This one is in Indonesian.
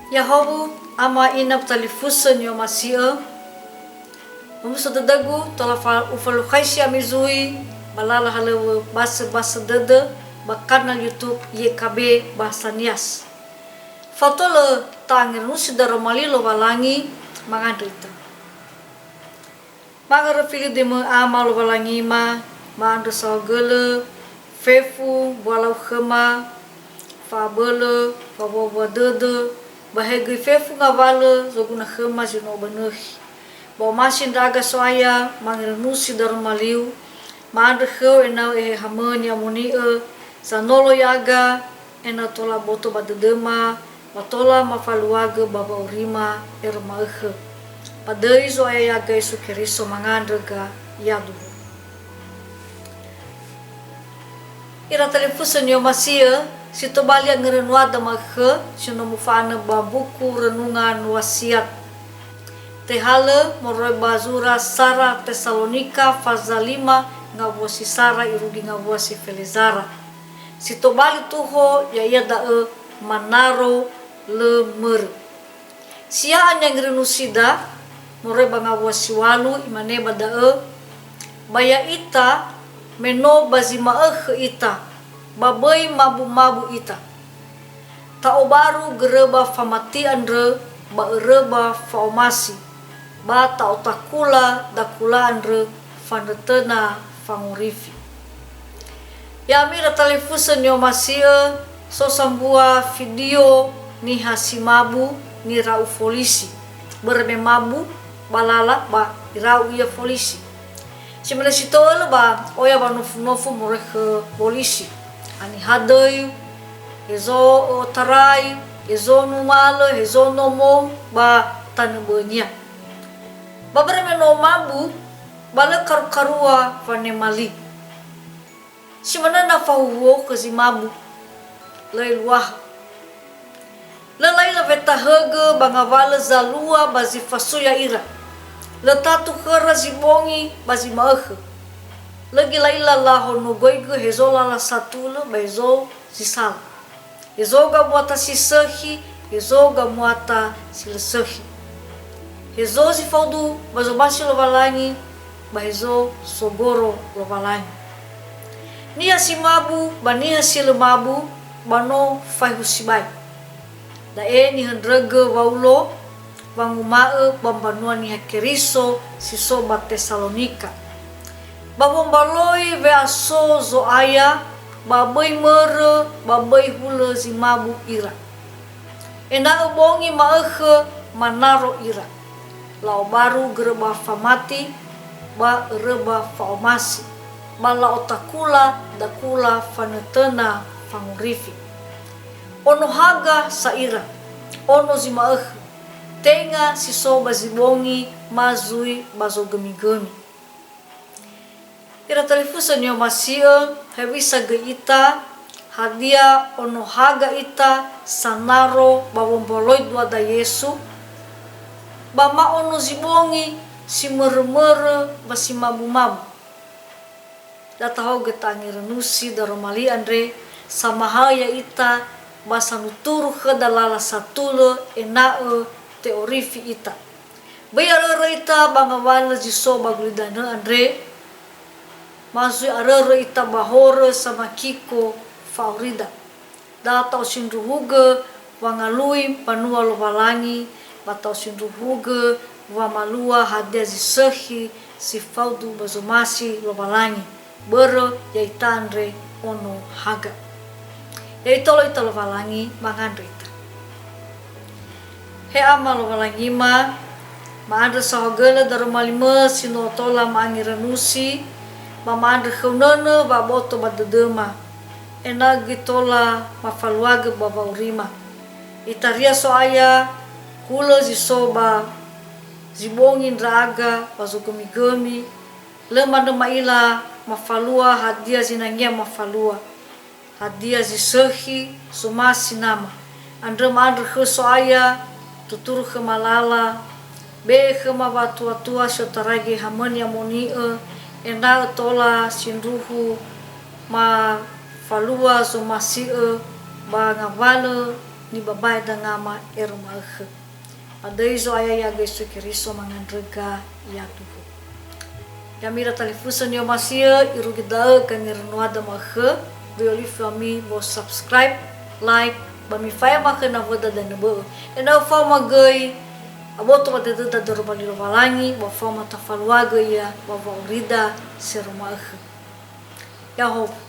Yahobu ama inap talifusan yo masia. Mamuso dadagu tola ufalu khaisi amizui balala halewa basa dada bakanal YouTube YKB bahasa Nias. Fatola tangir nusi daromalilo balangi mangandrita. Mangara fili dema amal balangi maandra sawgele fefu walau khema fabele fabobo dada bahagi fefu ngawala zoguna khema jino banuhi. Bawa masin daga soaya mangir nusi daromaliu maandra kheu enau hamanya munia sanolo yaga ena tola boto badedema batola mafaluaga baba urima ermahe padai zo yaga Yesu Kristo mangandraga yadu ira telefusan yo masia sitobali ngerenuada mahe sino mufana babuku renungan wasiat tehala moroi bazura Sara Tesalonika fazalima ngabuasi Sara irugi ngabuasi Felizara sitobali tuho ya dae manaro lemer siaan yang renusida moroi bangabuasi walu imane badae baya ita meno bazimaeh ita babai mabu ita tao baru gereba famati andre ba ereba faomasi ba tao takula dakula andre fanetena fangurifi ya mira telefusan yo masia so sambua video ni hasimabu ni rau polisi berme mabu balala ba rau ya polisi simena sitola ba oya ba nofu more ke polisi ani hadai ezo tarai ezo numala ezo nomo ba tanebenya ba berme no mabu bala karua fanemali simana na fahuo kazimabu lai luah lalai la vetahaga bangavala zalua bazi fasuya ira letatu khara zibongi bazi mahe lagi laila la hono goiga hezola la satula bezo sisal hezoga muata sisahi hezoga muata silesahi hezo si faudu bazo basi lo balangi bahezo sogoro lo balangi nia simabu bania silemabu bano fahusibai da ni hendraga waulo wangumae bambanua ni hakeriso siso ba Tesalonika babombaloi ve aso zo aya babai mere babai hula zimabu ira ena bongi maehe manaro ira lau baru gereba famati ba reba faomasi bala otakula dakula fanetena fangurifi ono haga saira ono zimaeh tenga siso bazibongi mazui bazo gemi-gemi ira telefusan yo masia hewisa ge ita hadia ono haga ita sanaro babomboloi dua da Yesu bama ono zibongi si mere basi mabu-mabu dataho getangi renusi daromali andre samahaya ita basanuturu kedalala satulo enae teorifi ita bayarara ita bangawala jiso bagulidana andre masui arara ita bahore sama kiko faurida datau sindruhuge wangalui panua lobalangi batau sindruhuge wamalua hadia zisehi sifaudu bazomasi lobalangi bero yaitandre ono haga yaitolo itolo valangi mangandrita he amal valangi maandre sahogele daromalima sinotola mangirenusi mamandre khaunana baboto badedema ena gitola mafaluaga baba urima itaria soaya kula zisoba zibongin raga bazogemi-gemi lemana maila mafalua hadia zinangia mafalua hadia zisehi sumasi nama andre mandre khuso aya tuturu kemalala be kema batua sotaragi hamania monia enda tola sinruhu ma falua sumasi ba ngavale ni babai da ngama erma adai zo ayaya Yesu Kristo mangandrega ya tuhu yamira talifusan yo masia iru gida kan irnuada mahe bioli fami bo subscribe like bami faya maka na voda da nebo ena fama gai aboto ba da dorobali rovalangi bo fama tafaluaga ya bo rida seruma ya hope